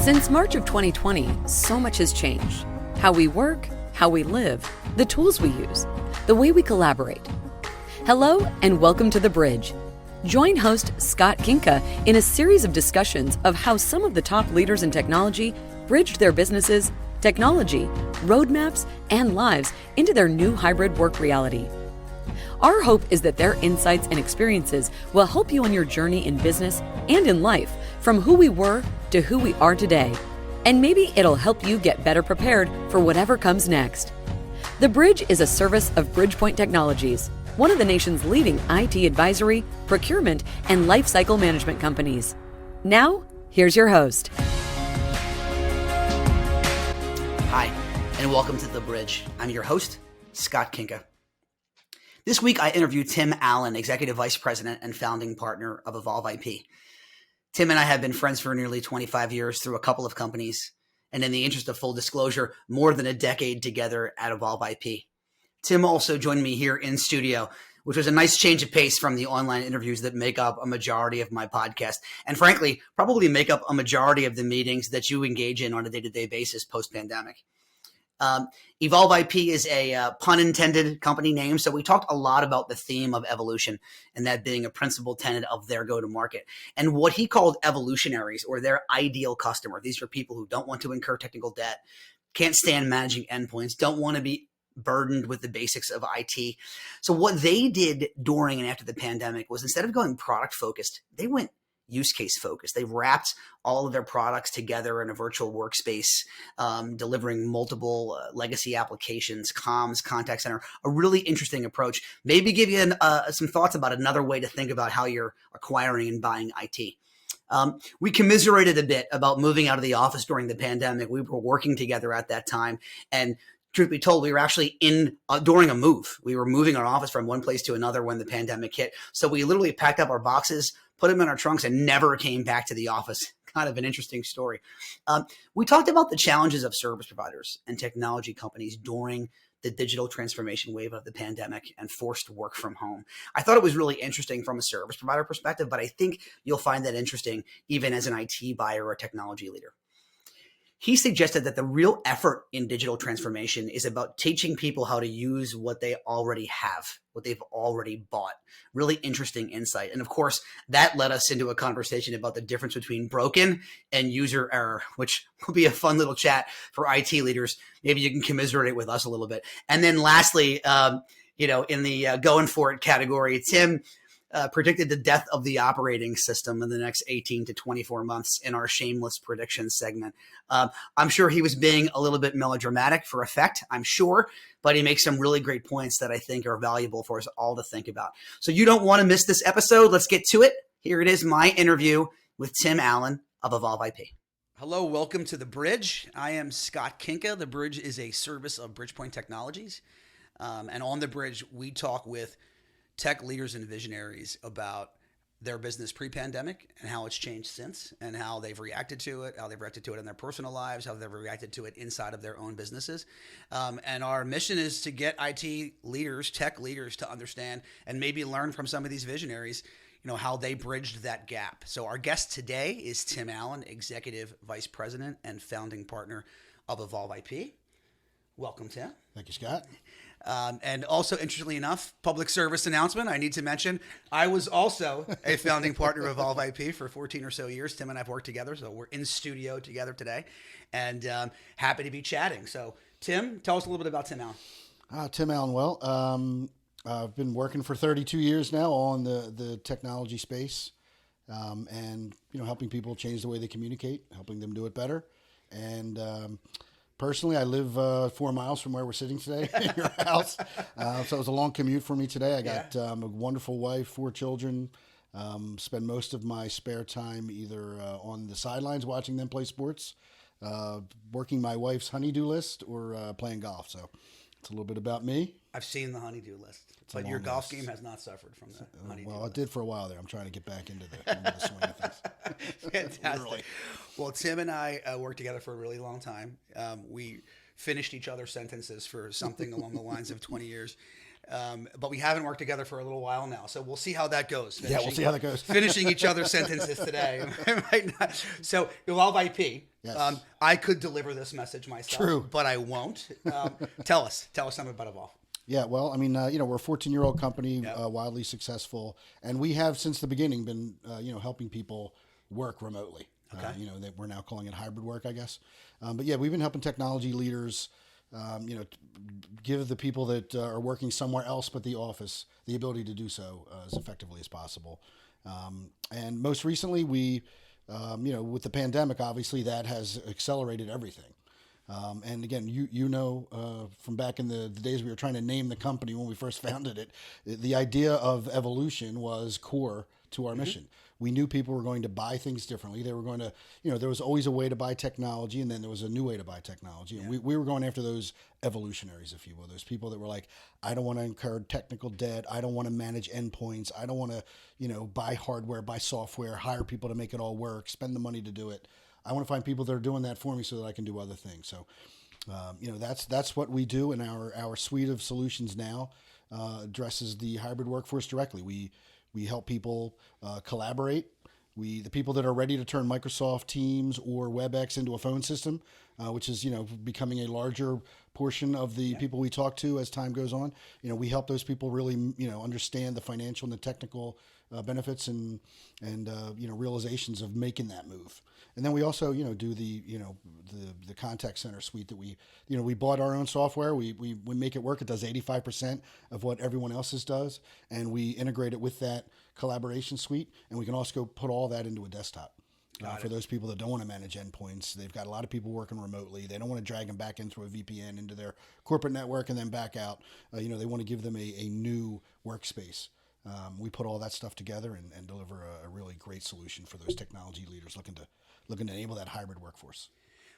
Since March of 2020, so much has changed. How we work, how we live, the tools we use, the way we collaborate. Hello and welcome to The Bridge. Join host Scott Kinka in a series of discussions of how some of the top leaders in technology bridged their businesses, technology, roadmaps, and lives into their new hybrid work reality. Our hope is that their insights and experiences will help you on your journey in business and in life, from who we were to who we are today. And maybe it'll help you get better prepared for whatever comes next. The Bridge is a service of Bridgepoint Technologies, one of the nation's leading IT advisory, procurement, and lifecycle management companies. Now, here's your host. Hi, and welcome to The Bridge. I'm your host, Scott Kinka. This week, I interviewed Tim Allen, Executive Vice President and founding partner of EvolveIP. Tim and I have been friends for nearly 25 years through a couple of companies, and in the interest of full disclosure, more than a decade together at EvolveIP. Tim also joined me here in studio, which was a nice change of pace from the online interviews that make up a majority of my podcast, and frankly, probably make up a majority of the meetings that you engage in on a day-to-day basis post-pandemic. EvolveIP is a pun intended company name, so we talked a lot about the theme of evolution and that being a principal tenet of their go-to-market and what he called evolutionaries, or their ideal customer. These are people who don't want to incur technical debt, can't stand managing endpoints, don't want to be burdened with the basics of IT. So what they did during and after the pandemic was, instead of going product focused, they went use case focused. They wrapped all of their products together in a virtual workspace, delivering multiple legacy applications, comms, contact center, a really interesting approach. Maybe give you some thoughts about another way to think about how you're acquiring and buying IT. We commiserated a bit about moving out of the office during the pandemic. We were working together at that time, and truth be told, we were actually during a move. We were moving our office from one place to another when the pandemic hit. So we literally packed up our boxes, put them in our trunks, and never came back to the office. Kind of an interesting story. We talked about the challenges of service providers and technology companies during the digital transformation wave of the pandemic and forced work from home. I thought it was really interesting from a service provider perspective, but I think you'll find that interesting even as an IT buyer or technology leader. He suggested that the real effort in digital transformation is about teaching people how to use what they already have, what they've already bought. Really interesting insight. And of course, that led us into a conversation about the difference between broken and user error, which will be a fun little chat for IT leaders. Maybe you can commiserate with us a little bit. And then lastly, in the going for it category, Tim predicted the death of the operating system in the next 18 to 24 months in our shameless predictions segment. I'm sure he was being a little bit melodramatic for effect, I'm sure, but he makes some really great points that I think are valuable for us all to think about. So you don't want to miss this episode. Let's get to it. Here it is, my interview with Tim Allen of EvolveIP. Hello, welcome to The Bridge. I am Scott Kinka. The Bridge is a service of Bridgepoint Technologies. And on The Bridge, we talk with tech leaders and visionaries about their business pre-pandemic and how it's changed since, and how they've reacted to it, in their personal lives, how they've reacted to it inside of their own businesses. And our mission is to get IT leaders, tech leaders, to understand and maybe learn from some of these visionaries, how they bridged that gap. So our guest today is Tim Allen, Executive Vice President and founding partner of EvolveIP. Welcome, Tim. Thank you, Scott. And also, interestingly enough, public service announcement, I need to mention, I was also a founding partner of EvolveIP for 14 or so years. Tim and I have worked together, so we're in studio together today, and happy to be chatting. So, Tim, tell us a little bit about Tim Allen. Tim Allen, well, I've been working for 32 years now on the technology space, and helping people change the way they communicate, helping them do it better, and personally, I live 4 miles from where we're sitting today in your house. So it was a long commute for me today. I got a wonderful wife, 4 children, spend most of my spare time either on the sidelines watching them play sports, working my wife's honey-do list, or playing golf. So it's a little bit about me. I've seen the honey-do list, but your golf game has not suffered from the honey-do list. Well, it did for a while there. I'm trying to get back into the swing of things. Fantastic. Literally. Well, Tim and I worked together for a really long time. We finished each other's sentences for something along the lines of 20 years. But we haven't worked together for a little while now, so we'll see how that goes. Yeah, we'll see how that goes. Finishing each other's sentences today. Right now. So, EvolveIP. Yes. I could deliver this message myself, True. but I won't. Tell us something about Evolve. Yeah, well, I mean, we're a 14-year-old company, wildly successful, and we have since the beginning been, helping people work remotely. Okay. That we're now calling it hybrid work, I guess. But yeah, we've been helping technology leaders, give the people that are working somewhere else but the office the ability to do so as effectively as possible. And most recently, we, with the pandemic, obviously that has accelerated everything. And again, from back in the days we were trying to name the company when we first founded it, the idea of evolution was core to our mission. We knew people were going to buy things differently. They were going to, there was always a way to buy technology, and then there was a new way to buy technology. And we were going after those evolutionaries, if you will, those people that were like, I don't want to incur technical debt. I don't want to manage endpoints. I don't want to, buy hardware, buy software, hire people to make it all work, spend the money to do it. I want to find people that are doing that for me so that I can do other things. So, that's what we do, and our suite of solutions now addresses the hybrid workforce directly. We help people collaborate. The people that are ready to turn Microsoft Teams or WebEx into a phone system, which is becoming a larger portion of the people we talk to as time goes on. We help those people really understand the financial and the technical benefits and realizations of making that move. And then we also do the contact center suite that we bought our own software. We make it work. It does 85% of what everyone else's does, and we integrate it with that collaboration suite, and we can also put all that into a desktop. For those people that don't want to manage endpoints, they've got a lot of people working remotely. They don't want to drag them back in through a VPN into their corporate network and then back out. They want to give them a new workspace. We put all that stuff together and deliver a really great solution for those technology leaders looking to enable that hybrid workforce.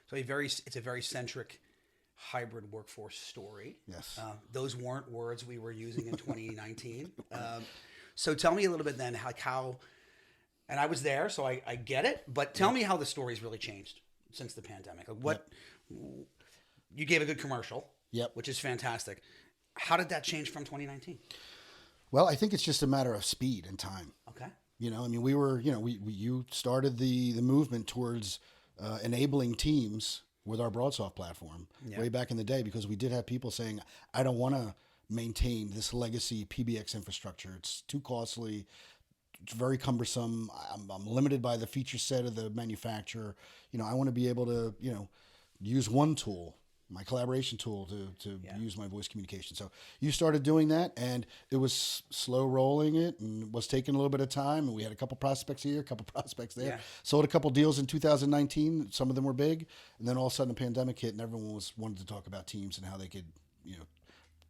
So it's a very centric hybrid workforce story. Yes. Those weren't words we were using in 2019. So tell me a little bit then how, and I was there, so I get it, but tell me how the story's really changed since the pandemic. You gave a good commercial, which is fantastic. How did that change from 2019? Well, I think it's just a matter of speed and time. Okay. You started the movement towards enabling teams with our BroadSoft platform way back in the day, because we did have people saying, I don't want to maintain this legacy PBX infrastructure. It's too costly. It's very cumbersome. I'm limited by the feature set of the manufacturer. I want to be able to, use one tool, my collaboration tool to use my voice communication. So you started doing that, and it was slow rolling it and was taking a little bit of time. And we had a couple prospects here, a couple prospects there. Yeah. Sold a couple deals in 2019. Some of them were big. And then all of a sudden the pandemic hit, and everyone wanted to talk about Teams and how they could,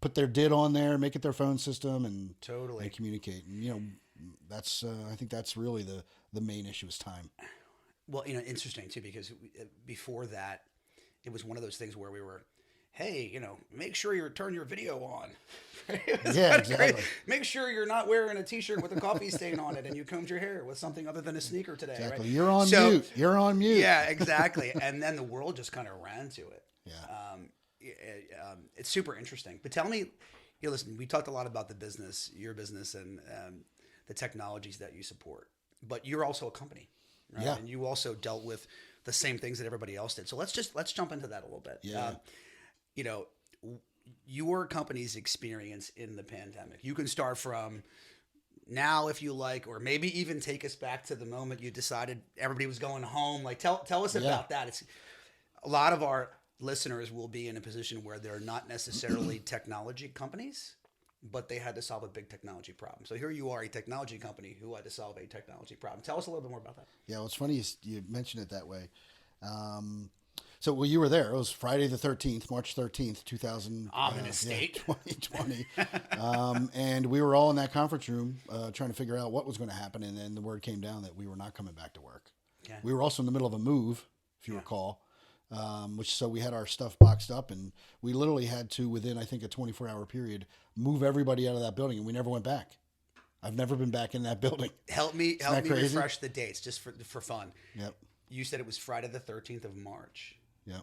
put their DID on there, make it their phone system, and totally and communicate. And, that's I think that's really the main issue is time. Well, interesting too, because before that, it was one of those things where we were, hey, make sure you turn your video on. Yeah, exactly. Great. Make sure you're not wearing a T-shirt with a coffee stain on it, and you combed your hair with something other than a sneaker today. Exactly. Right? You're on mute. You're on mute. Yeah, exactly. And then the world just kind of ran to it. Yeah. It's super interesting. But tell me, listen, we talked a lot about the business, your business, and the technologies that you support. But you're also a company, right? Yeah. And you also dealt with the same things that everybody else did. So let's jump into that a little bit. Yeah. Your company's experience in the pandemic. You can start from now if you like, or maybe even take us back to the moment you decided everybody was going home. Like tell us about that. It's a lot of our listeners will be in a position where they're not necessarily technology companies, but they had to solve a big technology problem. So here you are, a technology company who had to solve a technology problem. Tell us a little bit more about that. Yeah, well, it's funny you mentioned it that way. You were there. It was Friday the 13th, March 13th, 2020. And we were all in that conference room trying to figure out what was going to happen. And then the word came down that we were not coming back to work. Okay. We were also in the middle of a move, if you recall. So we had our stuff boxed up, and we literally had to, within I think a 24-hour period, move everybody out of that building, and we never went back. I've never been back in that building. Help me refresh the dates just for fun. Yep. You said it was Friday the 13th of March. Yep.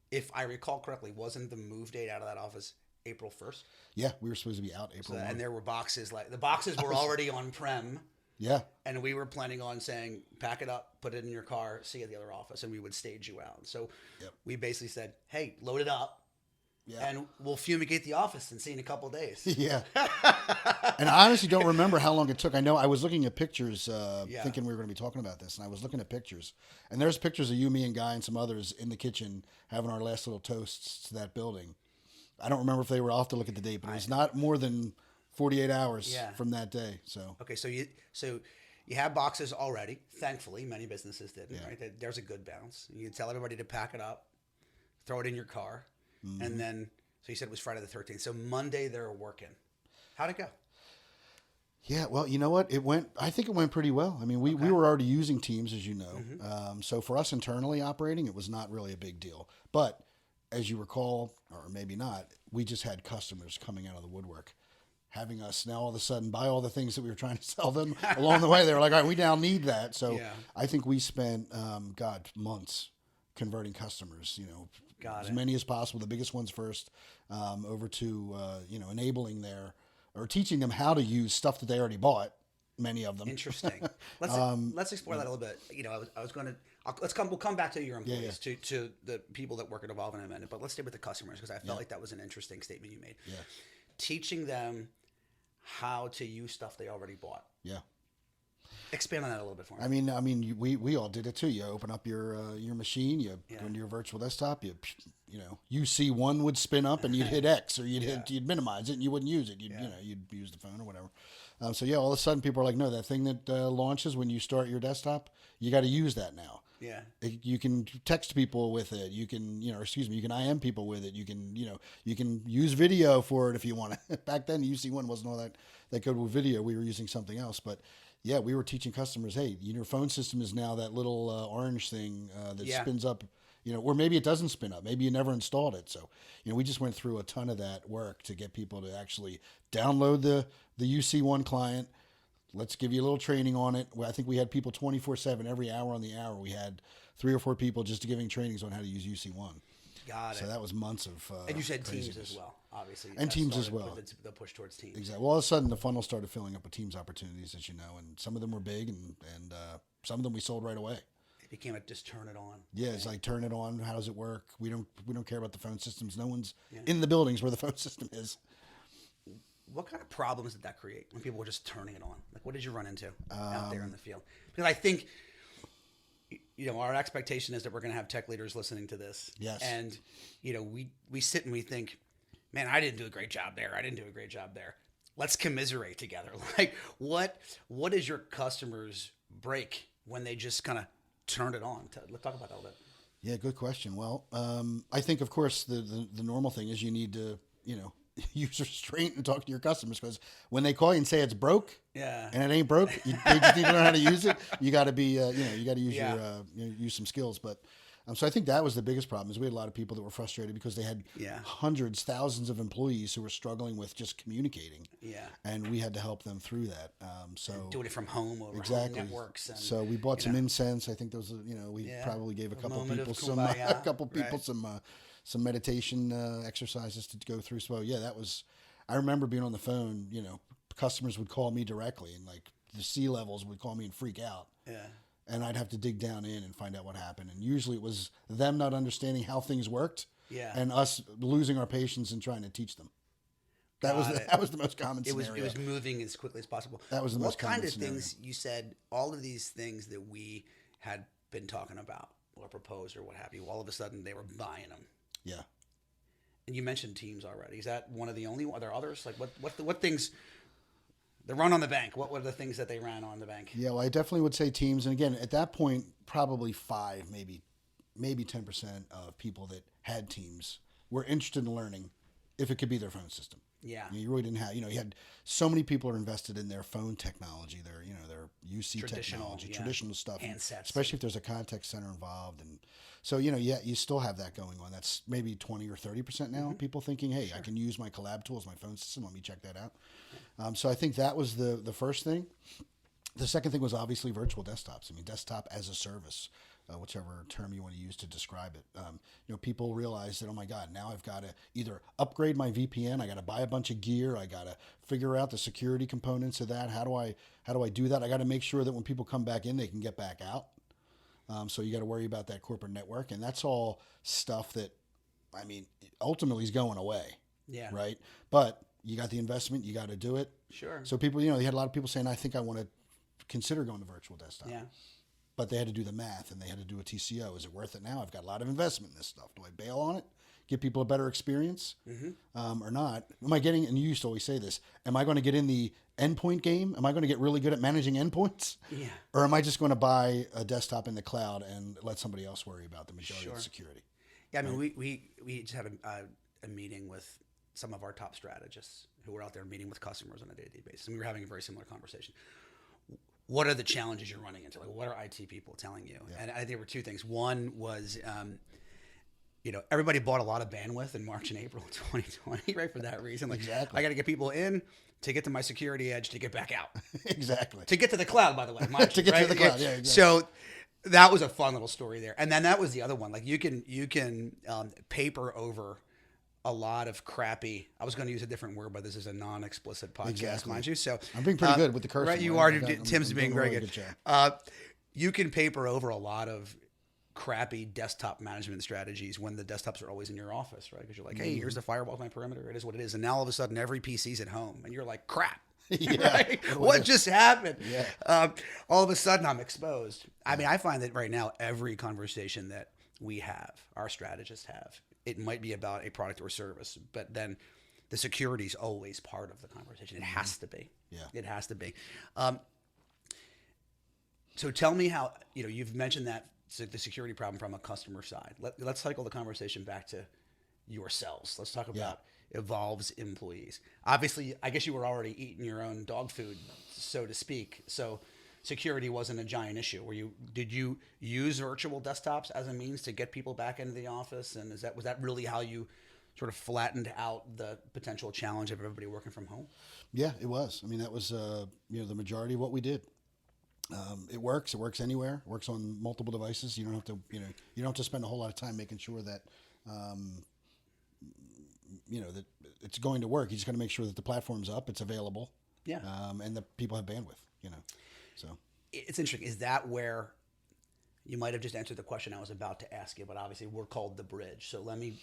If I recall correctly, wasn't the move date out of that office April 1st. Yeah, we were supposed to be out April 1. And there were boxes, like the boxes were already on-prem. Yeah. And we were planning on saying, pack it up, put it in your car, see you at the other office, and we would stage you out. So we basically said, hey, load it up. Yeah. And we'll fumigate the office and see you in a couple of days. Yeah. And I honestly don't remember how long it took. I know I was looking at pictures, thinking we were going to be talking about this, and I was looking at pictures. And there's pictures of you, me, and Guy, and some others in the kitchen having our last little toasts to that building. I don't remember if they were off to look at the date, but it was not more than 48 hours from that day. So okay, so you have boxes already. Thankfully, many businesses didn't. Right, there's a good balance. You tell everybody to pack it up, throw it in your car. And then, so you said it was Friday the 13th. So Monday they're working. How'd it go? Yeah, well, you know what? I think it went pretty well. I mean, we were already using Teams, as you know. So for us internally operating, it was not really a big deal. But as you recall, or maybe not, we just had customers coming out of the woodwork, having us now all of a sudden buy all the things that we were trying to sell them along the way. They were like, all right, we now need that. So I think we spent, months converting customers, as many as possible, the biggest ones first, over to, enabling or teaching them how to use stuff that they already bought, many of them. Interesting. Let's explore that a little bit. We'll come back to your employees, to the people that work at Evolve in a minute, but let's stay with the customers, because I felt like that was an interesting statement you made. Yeah. Teaching them how to use stuff they already bought. Yeah. Expand on that a little bit for me. I mean, we all did it too. You open up your machine, you go into your virtual desktop, UC1 would spin up and you'd hit X, or you'd minimize it and you wouldn't use it. You'd use the phone or whatever. All of a sudden people are like, no, that thing that launches when you start your desktop, you got to use that now. Yeah. You can text people with it. You can, you can IM people with it. You can use video for it if you want to. Back then, UC1 wasn't all that good with video. We were using something else, but yeah, we were teaching customers, hey, your phone system is now that little orange thing that spins up, or maybe it doesn't spin up. Maybe you never installed it. So, we just went through a ton of that work to get people to actually download the UC1 client. Let's give you a little training on it. I think we had people 24/7, every hour on the hour. We had 3 or 4 people just giving trainings on how to use UC1. Got it. So that was months of and you said craziness. Teams as well, obviously. And Teams as well. The push towards Teams. Exactly. Well, all of a sudden, the funnel started filling up with Teams opportunities, as you know, and some of them were big, and some of them we sold right away. It became just turn it on. Yeah, it's like turn it on. How does it work? We don't care about the phone systems. No one's in the buildings where the phone system is. What kind of problems did that create when people were just turning it on? Like, what did you run into out there in the field? Because I think, our expectation is that we're going to have tech leaders listening to this. Yes. And, we sit and we think, man, I didn't do a great job there. I didn't do a great job there. Let's commiserate together. Like, what is your customers break when they just kind of turn it on? Let's talk about that a little bit. Yeah, good question. Well, I think, of course, the normal thing is you need to, use restraint and talk to your customers, because when they call you and say it's broke, and it ain't broke, they just need to learn how to use it. You got to be, you got to use use some skills. But so I think that was the biggest problem, is we had a lot of people that were frustrated because they had hundreds, thousands of employees who were struggling with just communicating. Yeah, and we had to help them through that. So doing it from home over home networks. And, so we bought some incense. I think those, we probably gave a couple people some meditation exercises to go through. So that was, I remember being on the phone, customers would call me directly, and like the C-levels would call me and freak out. Yeah. And I'd have to dig down in and find out what happened. And usually it was them not understanding how things worked, and us losing our patience and trying to teach them. That was the most common scenario. It was moving as quickly as possible. That was the most common scenario. What kind of things, you said, all of these things that we had been talking about or proposed or what have you, all of a sudden they were buying them. Yeah. And you mentioned Teams already. Is that one of the only? Are there others? Like what things? The run on the bank. What were the things that they ran on the bank? Yeah, well, I definitely would say Teams. And again, at that point, probably 5, maybe 10% of people that had Teams were interested in learning if it could be their phone system. Yeah. You really didn't have, you had so many people are invested in their phone technology, their UC technology, traditional stuff, handsets, especially if there's a contact center involved. And so, you still have that going on. That's maybe 20 or 30% now. People thinking, hey, I can use my collab tools, my phone system. Let me check that out. So I think that was the first thing. The second thing was obviously virtual desktops. I mean, desktop as a service. whichever term you want to use to describe it. People realize that, oh my God, now I've got to either upgrade my VPN, I got to buy a bunch of gear, I got to figure out the security components of that. How do I do that? I got to make sure that when people come back in, they can get back out. So you got to worry about that corporate network, and that's all stuff that, ultimately is going away. Yeah. Right. But you got the investment, you got to do it. Sure. So people, they had a lot of people saying, I think I want to consider going to virtual desktop. Yeah. But they had to do the math and they had to do a TCO. Is it worth it now? I've got a lot of investment in this stuff. Do I bail on it? Give people a better experience or not? Am I getting, and you used to always say this, am I going to get in the endpoint game? Am I going to get really good at managing endpoints? Yeah. Or am I just going to buy a desktop in the cloud and let somebody else worry about the majority of the security? Yeah, we just had a meeting with some of our top strategists who were out there meeting with customers on a day-to-day basis. And we were having a very similar conversation. What are the challenges you're running into? Like, what are IT people telling you? Yeah. And I think there were two things. One was, everybody bought a lot of bandwidth in March and April of 2020, right? For that reason. Like, exactly. I got to get people in to get to my security edge to get back out. Exactly. To get to the cloud, by the way. To get to the cloud, yeah, exactly. So that was a fun little story there. And then that was the other one. Like, you can paper over a lot of crappy. I was going to use a different word, but this is a non-explicit podcast, exactly. mind you. So I'm being pretty good with the cursing. Right, you are. Tim's being very good. job. You can paper over a lot of crappy desktop management strategies when the desktops are always in your office, right? Because you're like, hey, here's the firewall, my perimeter. It is what it is. And now all of a sudden, every PC's at home, and you're like, crap. Yeah. Right? What just happened? Yeah. All of a sudden, I'm exposed. I find that right now, every conversation that we have, our strategists have, it might be about a product or service, but then the security is always part of the conversation. It has to be. Yeah. It has to be. So tell me how, you've mentioned that the security problem from a customer side. Let's cycle the conversation back to yourselves. Let's talk about Evolve's employees. Obviously, I guess you were already eating your own dog food, so to speak. So security wasn't a giant issue. Did you use virtual desktops as a means to get people back into the office? And was that really how you sort of flattened out the potential challenge of everybody working from home? Yeah, it was. That was the majority of what we did. It works. It works anywhere. It works on multiple devices. You don't have to you don't have to spend a whole lot of time making sure that that it's going to work. You just got to make sure that the platform's up, it's available. Yeah. And the people have bandwidth. So it's interesting. Is that where you might have just answered the question I was about to ask you? But obviously, we're called the bridge. So let me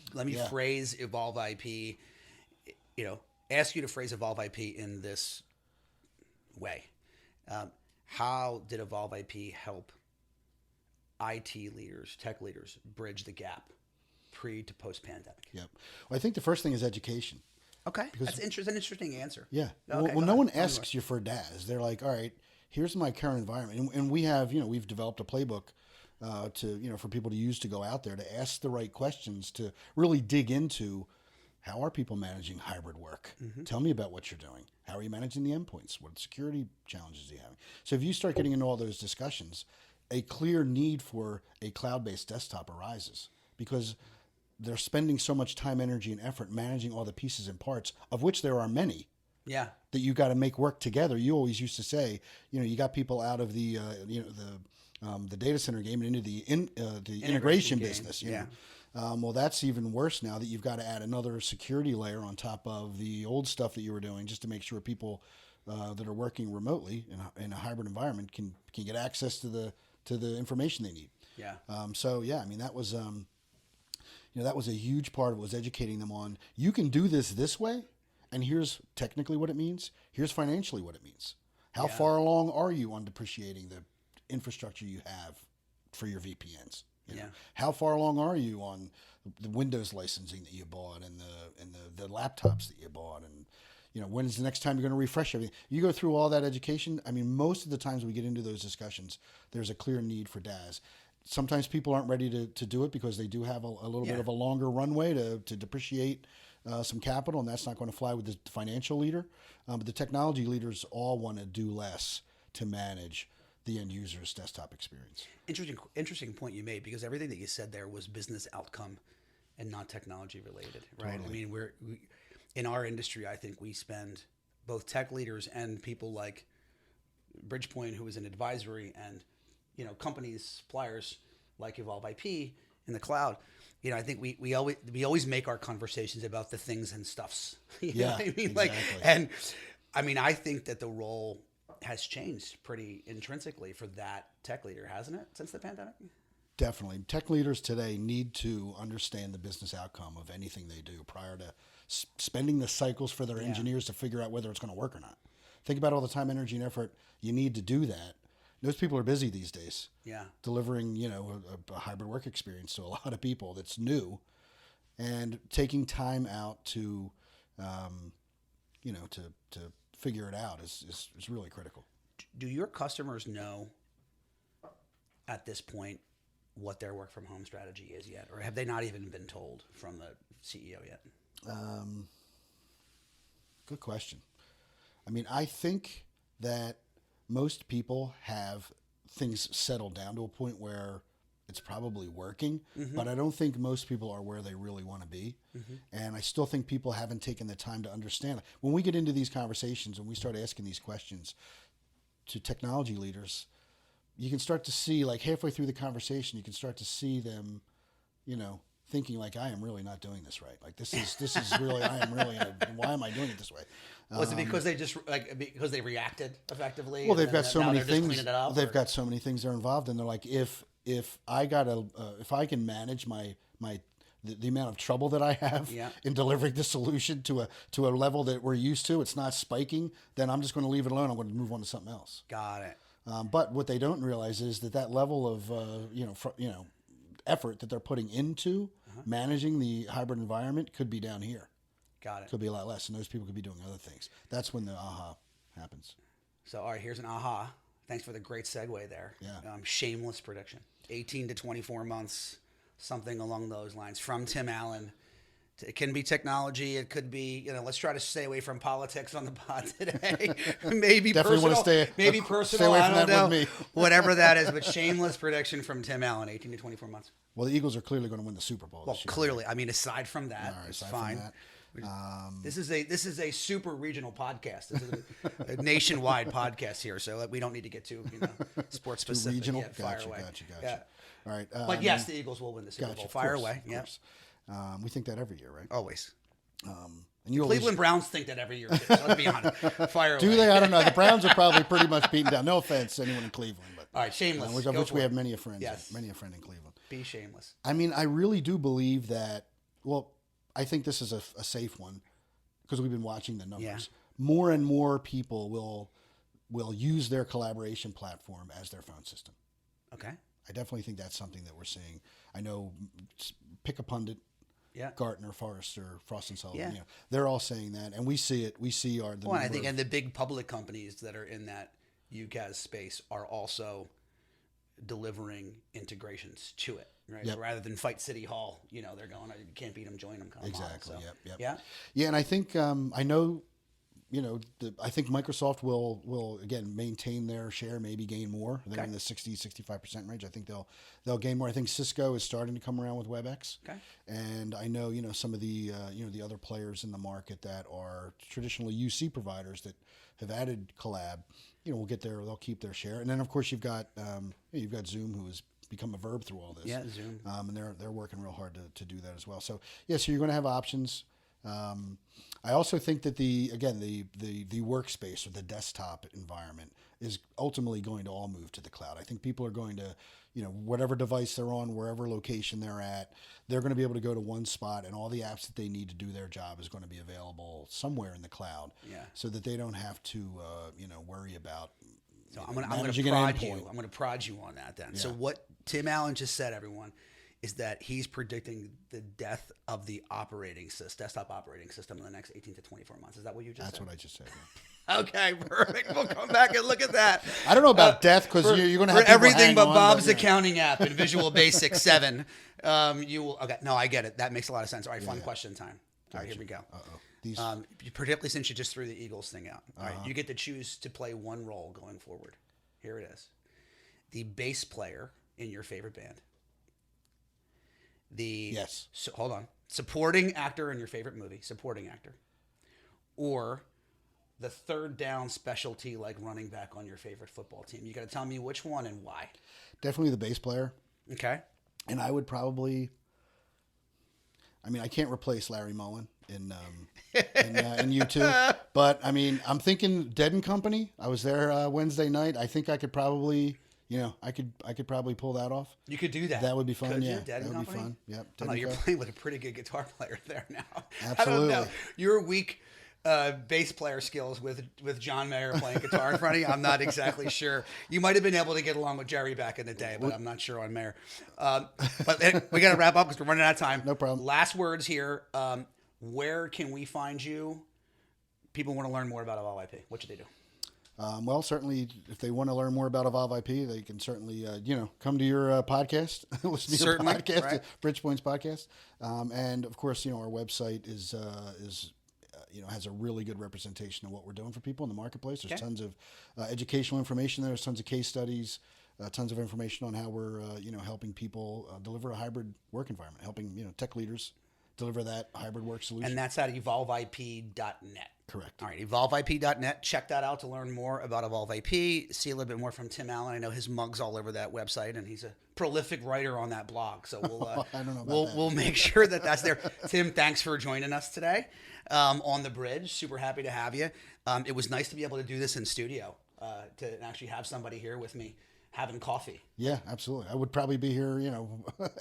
phrase EvolveIP. Ask you to phrase EvolveIP in this way. How did EvolveIP help IT leaders, tech leaders, bridge the gap pre to post pandemic? Yep. Well, I think the first thing is education. Okay, that's an interesting answer. Yeah. Okay, well, no one asks you for DAS. They're like, all right, here's my current environment, and we have, we've developed a playbook for people to use to go out there to ask the right questions to really dig into how are people managing hybrid work. Mm-hmm. Tell me about what you're doing. How are you managing the endpoints? What security challenges are you having? So if you start getting into all those discussions, a clear need for a cloud-based desktop arises because they're spending so much time, energy, and effort managing all the pieces and parts, of which there are many. Yeah. That you got to make work together. You always used to say, you got people out of the data center game and into the integration business. You know? Well, that's even worse now that you've got to add another security layer on top of the old stuff that you were doing, just to make sure people that are working remotely in a hybrid environment can get access to the information they need. Yeah. That was that was a huge part of it, was educating them on, you can do this way, and here's technically what it means. Here's financially what it means. How far along are you on depreciating the infrastructure you have for your VPNs? How far along are you on the Windows licensing that you bought and the laptops that you bought, and when is the next time you're going to refresh everything? You go through all that education. Most of the times we get into those discussions, there's a clear need for DAS. Sometimes people aren't ready to do it because they do have a little bit of a longer runway to depreciate some capital, and that's not going to fly with the financial leader. But the technology leaders all want to do less to manage the end user's desktop experience. Interesting point you made, because everything that you said there was business outcome and not technology related, right? Totally. We in our industry, I think we spend, both tech leaders and people like Bridgepoint, who is an advisory, and companies, suppliers, like EvolveIP in the cloud, you know, I think we always make our conversations about the things and stuffs. You know what I mean? Exactly. And I mean, I think that the role has changed pretty intrinsically for that tech leader, hasn't it, since the pandemic? Definitely. Tech leaders today need to understand the business outcome of anything they do prior to spending the cycles for their engineers to figure out whether it's going to work or not. Think about all the time, energy, and effort you need to do that. Those people are busy these days. Yeah. Delivering, you know, a hybrid work experience to a lot of people that's new, and taking time out to, you know, to figure it out is really critical. Do your customers know at this point what their work from home strategy is yet, or have they not even been told from the CEO yet? Good question. I mean, I think that most people have things settled down to a point where it's probably working, but I don't think most people are where they really want to be. And I still think people haven't taken the time to understand. When we get into these conversations and we start asking these questions to technology leaders, you can start to see, like halfway through the conversation, you can start to see them, you know, thinking like, I am really not doing this right. Like this is really, I am really, why am I doing it this way? Was it because they just because they reacted effectively? Well, they've got so many things. They've or? got so many things they're involved in. They're like, if I if I can manage the amount of trouble that I have in delivering the solution to a level that we're used to, it's not spiking, then I'm just going to leave it alone. I'm going to move on to something else. Got it. But what they don't realize is that level of effort that they're putting into managing the hybrid environment could be down here. Got it. Could be a lot less, and those people could be doing other things. That's when the aha happens. So, all right, here's an aha. Thanks for the great segue there. Yeah. Shameless prediction. 18 to 24 months, something along those lines, from Tim Allen. It can be technology. It could be, you know, let's try to stay away from politics on the pod today. Maybe definitely personal. Maybe personal. Stay away from I don't that know. with me. Whatever that is, but shameless prediction from Tim Allen, 18 to 24 months. Well, the Eagles are clearly going to win the Super Bowl this year. Clearly. I mean, aside from that, All right, it's aside fine. from that, This is a super regional podcast. This is a nationwide podcast here, so we don't need to get too sports specific. regional. Yet. Fire away. Gotcha. Yeah. All right. But yes, the Eagles will win the Super Bowl. Fire away. Of course. We think that every year, right? Always. And you Cleveland Browns think that every year, too, so let's be honest. Fire away. Do they? I don't know. The Browns are probably pretty much beaten down. No offense to anyone in Cleveland, but all right, shameless. Of which we have many a friend. Yes. Many a friend in Cleveland. Be shameless. I mean, I really do believe that. Well, I think this is a safe one because we've been watching the numbers. Yeah. More and more people will use their collaboration platform as their phone system. Okay. I definitely think that's something that we're seeing. I know, pick a pundit. Yeah. Gartner, Forrester, Frost and Sullivan. Yeah. They're all saying that, and we see it. We see and the big public companies that are in that UCaaS space are also delivering integrations to it, right? Yep. So rather than fight City Hall, they're going, you can't beat them, join them. Exactly. So, Yep. Yeah, and I think I know. I think Microsoft will again maintain their share, maybe gain more. They're in the 60-65% range. I think they'll gain more. I think Cisco is starting to come around with WebEx. Okay. And I know some of the the other players in the market that are traditionally UC providers that have added collab. Will get there. They'll keep their share. And then of course you've got Zoom, who has become a verb through all this. Yeah, Zoom. And they're working real hard to do that as well. So so you're going to have options. I also think that the workspace or the desktop environment is ultimately going to all move to the cloud. I think people are going to, whatever device they're on, wherever location they're at, they're going to be able to go to one spot, and all the apps that they need to do their job is going to be available somewhere in the cloud. Yeah. So that they don't have to, worry about. So I'm going to prod you. I'm going to prod you on that then. Yeah. So what Tim Allen just said, everyone, is that he's predicting the death of the desktop operating system in the next 18 to 24 months. Is that what you just said? That's what I just said. Yeah. Okay, perfect. We'll come back and look at that. I don't know about death because you're going to have for everything but Bob's accounting app in Visual Basic 7. You will. Okay, no, I get it. That makes a lot of sense. All right, fun question time. All right, here we go. Particularly since you just threw the Eagles thing out. All right, you get to choose to play one role going forward. Here it is: the bass player in your favorite band. Hold on. Supporting actor in your favorite movie, supporting actor. Or the third down specialty like running back on your favorite football team. You got to tell me which one and why. Definitely the bass player. Okay. And I would probably, I mean, I can't replace Larry Mullen in U2, but I mean, I'm thinking Dead and Company. I was there Wednesday night. I think I could probably, I could probably pull that off. You could do that. That would be fun. Could yeah, you? Dead that and would Company? be fun. Yep. Oh, you're playing with a pretty good guitar player there now. Absolutely. I don't know. Your weak bass player skills with John Mayer playing guitar in front of you, I'm not exactly sure. You might have been able to get along with Jerry back in the day, but I'm not sure on Mayer. But we got to wrap up because we're running out of time. No problem. Last words here. Where can we find you? People want to learn more about EvolveIP. What should they do? Well, certainly, if they want to learn more about EvolveIP, they can certainly, come to your podcast, listen to your podcast, right. Bridgepoint's podcast, and of course, our website is has a really good representation of what we're doing for people in the marketplace. There's tons of educational information there. There's tons of case studies, tons of information on how we're helping people deliver a hybrid work environment, helping tech leaders deliver that hybrid work solution. And that's at EvolveIP.net. Correct. All right, EvolveIP.net. Check that out to learn more about EvolveIP. See a little bit more from Tim Allen. I know his mug's all over that website, and he's a prolific writer on that blog. So we'll I don't know about that. We'll make sure that that's there. Tim, thanks for joining us today on the bridge. Super happy to have you. It was nice to be able to do this in studio, to actually have somebody here with me having coffee. Yeah, absolutely. I would probably be here,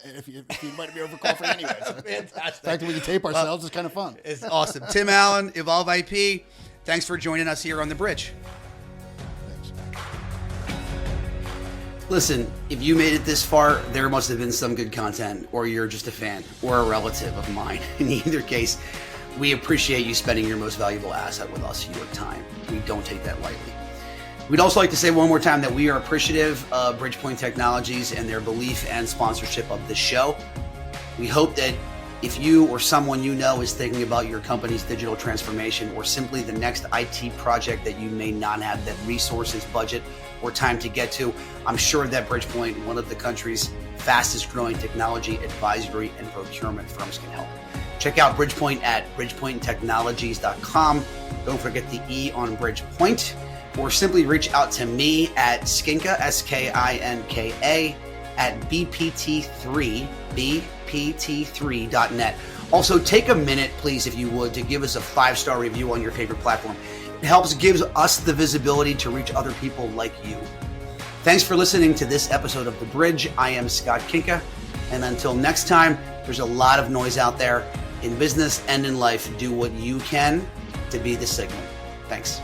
if you invited me over coffee anyways. Fantastic. The fact that we can tape ourselves is kind of fun. It's awesome. Tim Allen, EvolveIP, thanks for joining us here on the bridge. Thanks. Listen, if you made it this far, there must have been some good content, or you're just a fan, or a relative of mine. In either case, we appreciate you spending your most valuable asset with us, your time. We don't take that lightly. We'd also like to say one more time that we are appreciative of Bridgepoint Technologies and their belief and sponsorship of this show. We hope that if you or someone you know is thinking about your company's digital transformation or simply the next IT project that you may not have the resources, budget, or time to get to, I'm sure that Bridgepoint, one of the country's fastest growing technology advisory and procurement firms, can help. Check out Bridgepoint at bridgepointtechnologies.com. Don't forget the E on Bridgepoint. Or simply reach out to me at Skinka, SKINKA, at bpt3.net. Also, take a minute, please, if you would, to give us a 5-star review on your favorite platform. It helps give us the visibility to reach other people like you. Thanks for listening to this episode of The Bridge. I am Scott Kinka, and until next time, there's a lot of noise out there. In business and in life, do what you can to be the signal. Thanks.